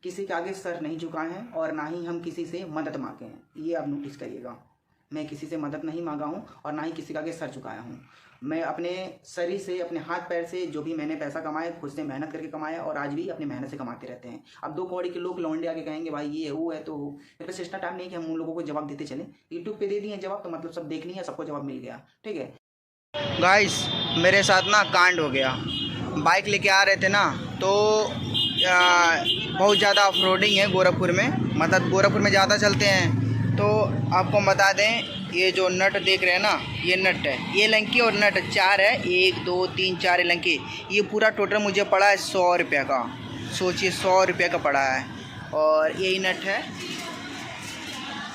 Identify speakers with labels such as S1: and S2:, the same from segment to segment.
S1: किसी के आगे सर नहीं झुकाए हैं और ना ही हम किसी से मदद मांगे हैं, ये आप नोटिस करिएगा। मैं किसी से मदद नहीं मांगा हूँ और ना ही किसी के आगे सर झुकाया हूँ। मैं अपने शरीर से, अपने हाथ पैर से जो भी मैंने पैसा कमाया, खुद से मेहनत करके कमाया और आज भी अपनी मेहनत से कमाते रहते हैं। अब 2 कौड़ी के लोग लौंडे आके कहेंगे भाई ये वो है तो मेरे पास इतना टाइम नहीं कि हम उन लोगों को जवाब देते चले। यूट्यूब पे दे दिए जवाब तो मतलब सब देख लिया, सबको जवाब मिल गया। ठीक है गाइस, मेरे साथ ना कांड हो गया। बाइक लेके आ रहे थे ना, तो बहुत ज़्यादा ऑफ रोडिंग है गोरखपुर में, मतलब गोरखपुर में ज़्यादा चलते हैं। तो आपको बता दें, ये जो नट देख रहे हैं ना, ये नट है, ये लंकी और नट 4 है, 1 2 3 4 लंकी। ये पूरा टोटल मुझे पड़ा है 100 रुपये का। सोचिए 100 रुपये का पड़ा है। और यही नट है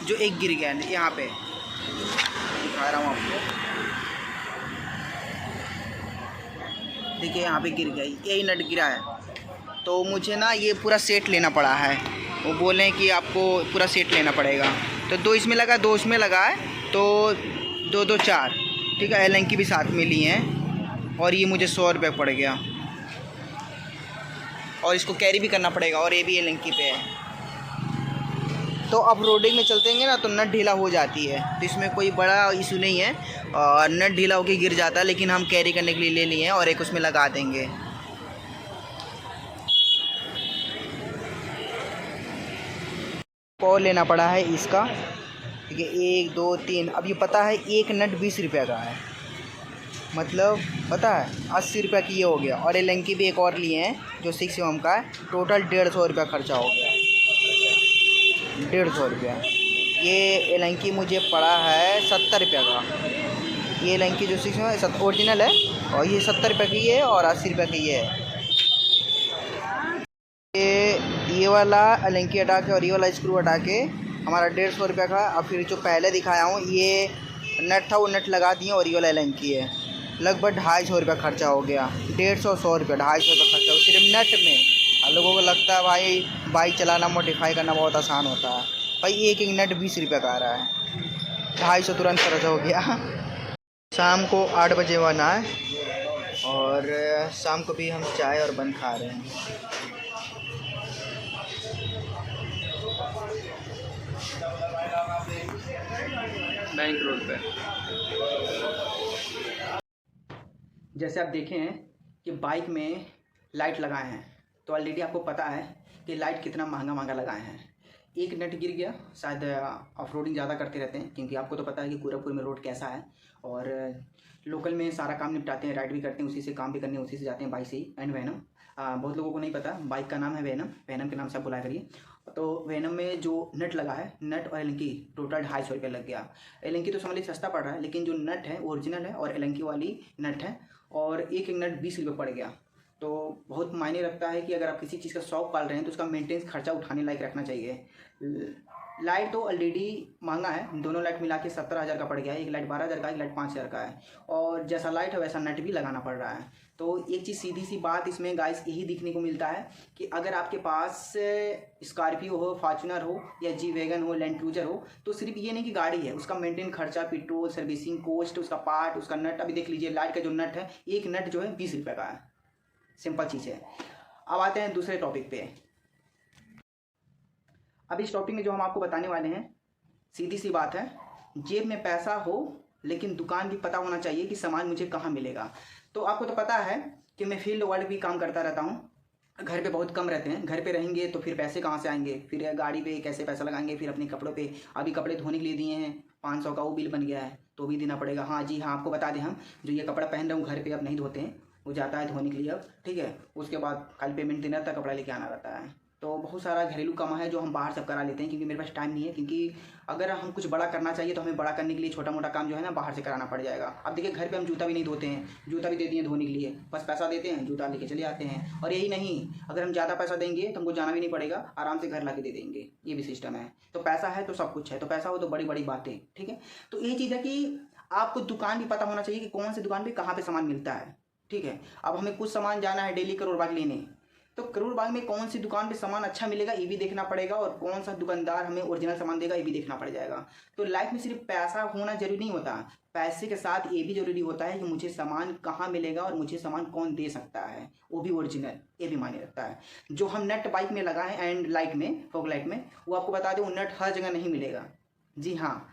S1: जो एक गिर गया है, यहाँ पे दिखा रहा हूँ आपको, देखिए यहाँ पे गिर गया, यही नट गिरा है। तो मुझे ना ये पूरा सेट लेना पड़ा है। वो बोले कि आपको पूरा सेट लेना पड़ेगा, तो 2 इसमें लगा, 2 उसमें लगा है, तो 2 2 4। ठीक है, एलंकी भी साथ में ली हैं और ये मुझे 100 रुपये पड़ गया और इसको कैरी भी करना पड़ेगा और ये भी एलंकी पे है। तो अब रोडिंग में चलतेंगे ना तो नट ढीला हो जाती है, तो इसमें कोई बड़ा इशू नहीं है। और नट ढीला होकर गिर जाता है, लेकिन हम कैरी करने के लिए ले लिए हैं और एक उसमें लगा देंगे। और लेना पड़ा है इसका, ठीक है, 1 2 3। अब ये पता है एक नट 20 रुपये का है, मतलब पता है 80 रुपये की ये हो गया। और एलंकी भी एक और लिए हैं जो 6 mm का है, टोटल 150 रुपया खर्चा हो गया, 150 रुपया। ये एलंकी मुझे पड़ा है 70 रुपये का। ये एलंकी जो 6 mm ओरिजिनल है, और ये 70 रुपये की है और 80 रुपये की ये है। ये वाला एलंकी हटा के और ये वाला स्क्रू हटा के हमारा 150 रुपये का। और फिर जो पहले दिखाया हूँ ये नट था, वो नट लगा दिए और ये वाला एलंकी है। लगभग 250 रुपये खर्चा हो गया, 150 100 रुपये 250 रुपये खर्चा हो सिर्फ नट में। लोगों को लगता है भाई बाइक चलाना, मॉडिफाई करना बहुत आसान होता है। भाई एक एक नट 20 रुपये का आ रहा है, 250 तुरंत खर्चा हो गया। शाम को 8 बजे बना है और शाम को भी हम चाय और बन खा रहे हैं। बैंक रोड पे जैसे आप देखें हैं कि बाइक में लाइट लगाए हैं, तो ऑलरेडी आपको पता है कि लाइट कितना महंगा लगाए हैं। एक नट गिर गया, शायद ऑफ रोडिंग ज़्यादा करते रहते हैं, क्योंकि आपको तो पता है कि गोरखपुर में रोड कैसा है। और लोकल में सारा काम निपटाते हैं, राइड भी करते हैं उसी से, काम भी करने उसी से जाते हैं, बाइक से ही। एंड वेनम, बहुत लोगों को नहीं पता बाइक का नाम है वेनम, वेनम के नाम से आप बुलाया करिए। तो वेनम में जो नट लगा है, नट और एलंकी टोटल 250 रुपये लग गया। एलंकी तो समझ लीजिए सस्ता पड़ रहा है, लेकिन जो नट है वो ओरिजिनल है और एलंकी वाली नट है, और एक एक नट 20 रुपये पड़ गया। तो बहुत मायने रखता है कि अगर आप किसी चीज़ का शौक पाल रहे हैं तो उसका मेंटेनेंस खर्चा उठाने लायक रखना चाहिए। लाइट तो ऑलरेडी महंगा है, दोनों लाइट मिला के 17,000 का पड़ गया है। एक लाइट 12,000 का, एक लाइट 5,000 का है, और जैसा लाइट है वैसा नट भी लगाना पड़ रहा है। तो एक चीज़ सीधी सी बात इसमें गाइस यही दिखने को मिलता है कि अगर आपके पास स्कॉर्पियो हो, फॉर्च्यूनर हो या जी वैगन हो, लैंड क्रूजर हो, तो सिर्फ ये नहीं कि गाड़ी है, उसका मेंटेन खर्चा, पेट्रोल, सर्विसिंग कॉस्ट, उसका पार्ट, उसका नट। अभी देख लीजिए लाइट का जो नट है, एक नट जो है 20 रुपये का है, सिंपल चीज़ है। अब आते हैं दूसरे टॉपिक पे। अब इस टॉपिक में जो हम आपको बताने वाले हैं, सीधी सी बात है, जेब में पैसा हो लेकिन दुकान भी पता होना चाहिए कि सामान मुझे कहाँ मिलेगा। तो आपको तो पता है कि मैं फील्ड वर्क भी काम करता रहता हूँ, घर पे बहुत कम रहते हैं। घर पे रहेंगे तो फिर पैसे कहाँ से आएंगे, फिर गाड़ी पे कैसे पैसा लगाएंगे, फिर अपने कपड़ों पे, अभी कपड़े धोने के लिए दिए हैं 500 का, वो बिल बन गया है तो भी देना पड़ेगा। हाँ जी हाँ, आपको बता दें, हम जो ये कपड़ा पहन रहा हूँ घर पे अब नहीं धोते हैं, वो जाता है धोने के लिए अब, ठीक है। उसके बाद कल पेमेंट देना रहता है, कपड़ा लेके आना रहता है। तो बहुत सारा घरेलू काम है जो हम बाहर सब करा लेते हैं, क्योंकि मेरे पास टाइम नहीं है। क्योंकि अगर हम कुछ बड़ा करना चाहिए तो हमें बड़ा करने के लिए छोटा मोटा काम जो है ना बाहर से कराना पड़ जाएगा। अब देखिए घर पे हम जूता भी नहीं धोते हैं, जूता भी दे दिए धोने के लिए, बस पैसा देते हैं, जूता लेके चले आते हैं। और यही नहीं, अगर हम ज़्यादा पैसा देंगे तो हमको जाना भी नहीं पड़ेगा, आराम से घर ला के दे देंगे, ये भी सिस्टम है। तो पैसा है तो सब कुछ है, तो पैसा हो तो बड़ी बड़ी बातें, ठीक है। तो यही चीज़ है कि आपको दुकान भी पता होना चाहिए कि कौन सी दुकान पर कहाँ पर सामान मिलता है, ठीक है। अब हमें कुछ सामान जाना है डेली करोड़ बाग लेने, तो करोल बाग में कौन सी दुकान पे सामान अच्छा मिलेगा ये भी देखना पड़ेगा, और कौन सा दुकानदार हमें ओरिजिनल सामान देगा ये भी देखना पड़ जाएगा। तो लाइफ में सिर्फ पैसा होना जरूरी नहीं होता, पैसे के साथ ये भी जरूरी होता है कि मुझे सामान कहाँ मिलेगा और मुझे सामान कौन दे सकता है, वो भी ओरिजिनल, ये भी मायने रखता है। जो हम नट बाइक में लगाएं एंड लाइट में, फॉग लाइट में, वो आपको बता दें वो नट हर जगह नहीं मिलेगा। जी हाँ,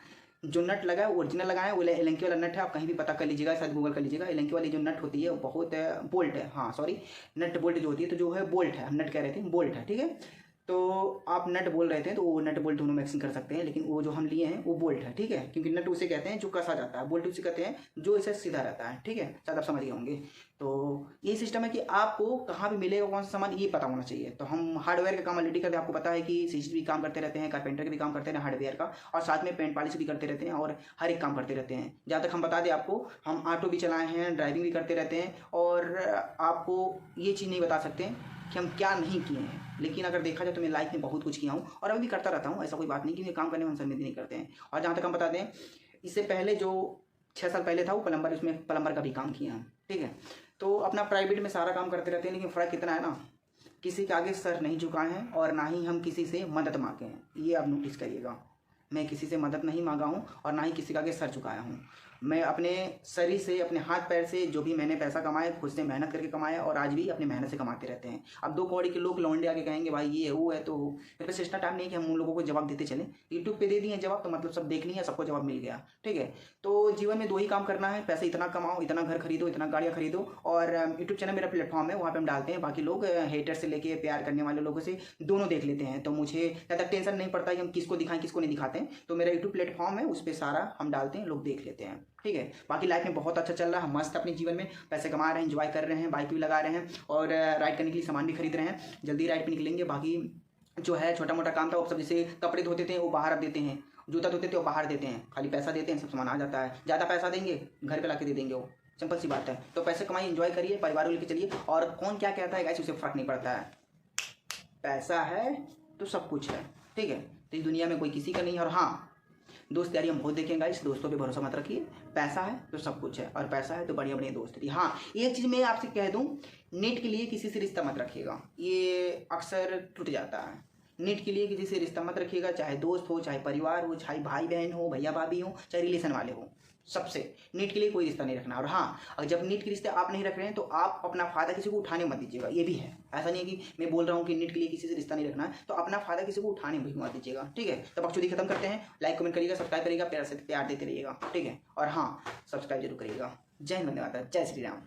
S1: जो नट लगा है ओरिजिनल लगाए वो एलेंकी वाला नट है, आप कहीं भी पता कर लीजिएगा, शायद गूगल कर लीजिएगा। एलेंकी वाली जो नट होती है वो बहुत बोल्ट है, हाँ सॉरी, नट बोल्ट जो होती है, तो जो है बोल्ट है, हम नट कह रहे थे बोल्ट है, ठीक है। तो आप नट बोल रहे थे तो वो नट बोल्ट दोनों मिक्सिंग कर सकते हैं, लेकिन वो जो हम लिए हैं वो बोल्ट है, ठीक है, क्योंकि नट उसे कहते हैं जो कसा जाता है, बोल्ट उसे कहते हैं जो इसे सीधा रहता है, ठीक है, शायद आप समझ गए होंगे। तो ये सिस्टम है कि आपको कहाँ भी मिलेगा कौन सा सामान ये पता होना चाहिए। तो हम हार्डवेयर का काम ऑलरेडी करते हैं, आपको पता है कि सीसी भी काम करते रहते हैं, कारपेंटर के भी काम करते हैं हार्डवेयर का, और साथ में पेंट पॉलिश भी करते रहते हैं, और हर एक काम करते रहते हैं। जहाँ तक हम बता दें आपको, हम ऑटो भी चलाए हैं, ड्राइविंग भी करते रहते हैं, और आपको ये चीज़ नहीं बता सकते कि हम क्या नहीं किए हैं। लेकिन अगर देखा जाए तो मैं लाइफ में बहुत कुछ किया हूँ और अभी भी करता रहता हूँ, ऐसा कोई बात नहीं कि ये काम करने में हम शर्मिंदगी नहीं करते हैं। और जहाँ तक हम बता दें, इससे पहले जो 6 साल पहले था वो प्लम्बर, उसमें प्लम्बर का भी काम किया हम, ठीक है। तो अपना प्राइवेट में सारा काम करते रहते हैं, लेकिन फ़र्क कितना है ना, किसी के आगे सर नहीं झुकाए हैं और ना ही हम किसी से मदद मांगे हैं, ये आप नोटिस करिएगा। मैं किसी से मदद नहीं मांगा हूँ और ना ही किसी के आगे सर झुकाया हूँ। मैं अपने शरीर से, अपने हाथ पैर से जो भी मैंने पैसा कमाया, खुद से मेहनत करके कमाया, और आज भी अपनी मेहनत से कमाते रहते हैं। अब 2 कौड़ी के लोग लौंडे आके कहेंगे भाई ये है वो है, तो मेरे पास इतना टाइम नहीं कि हम उन लोगों को जवाब देते चलें। यूट्यूब पे दे दिए जवाब तो मतलब सब देख लिया, सबको जवाब मिल गया, ठीक है। तो जीवन में 2 ही काम करना है, पैसे इतना कमाओ, इतना घर खरीदो, इतना गाड़ियाँ खरीदो, और यूट्यूब चैनल मेरा प्लेटफॉर्म है, वहाँ पर हम डालते हैं। बाकी लोग हेटर से लेके प्यार करने वाले लोगों से दोनों देख लेते हैं, तो मुझे ज़्यादा टेंशन नहीं पड़ता कि हम किसको दिखाएं किसको नहीं दिखाते हैं। तो मेरा यूट्यूब प्लेटफॉर्म है, उस पर सारा हम डालते हैं, लोग देख लेते हैं, ठीक है। बाकी लाइफ में बहुत अच्छा चल रहा है, हम मस्त अपने जीवन में पैसे कमा रहे हैं, एंजॉय कर रहे हैं, बाइक भी लगा रहे हैं, और राइड करने के लिए सामान भी खरीद रहे हैं, जल्दी राइड पे निकलेंगे। बाकी जो है छोटा मोटा काम था वो सब, जैसे कपड़े धोते थे वो बाहर अब देते हैं, जूता धोते थे वो बाहर देते हैं, खाली पैसा देते हैं, सब सामान आ जाता है। ज़्यादा पैसा देंगे घर पे लाके दे देंगे, वो सिंपल सी बात है। तो पैसे कमाइए, एंजॉय करिए, परिवार को लेकर चलिए, और कौन क्या कहता है ऐसे उसे फर्क नहीं पड़ता है। पैसा है तो सब कुछ है, ठीक है। तो इस दुनिया में कोई किसी का नहीं है। और हाँ, दोस्त यारी हम बहुत देखेंगे, इस दोस्तों पे भरोसा मत रखिए। पैसा है तो सब कुछ है, और पैसा है तो बढ़िया बढ़िया दोस्त है। हाँ, एक चीज़ मैं आपसे कह दूं, नेट के लिए किसी से रिश्ता मत रखिएगा, ये अक्सर टूट जाता है। नेट के लिए किसी से रिश्ता मत रखिएगा, चाहे दोस्त हो, चाहे परिवार हो, चाहे भाई बहन हो, भैया भाभी हो, चाहे रिलेशन वाले हो, सबसे नेट के लिए कोई रिश्ता नहीं रखना। और हाँ, अगर जब नेट के रिश्ते आप नहीं रख रहे हैं तो आप अपना फ़ायदा किसी को उठाने मत दीजिएगा, ये भी है। ऐसा नहीं है कि मैं बोल रहा हूँ कि नेट के लिए किसी से रिश्ता नहीं रखना है, तो अपना फ़ायदा किसी को उठाने भी मत दीजिएगा, ठीक है। तो बकचोदी खत्म करते हैं, लाइक कमेंट करिएगा, सब्सक्राइब करिएगा, प्यार से प्यार देते रहिएगा, ठीक है। और हाँ, सब्सक्राइब जरूर करिएगा। जय हिंद, वंदे मातरम, जय श्री राम।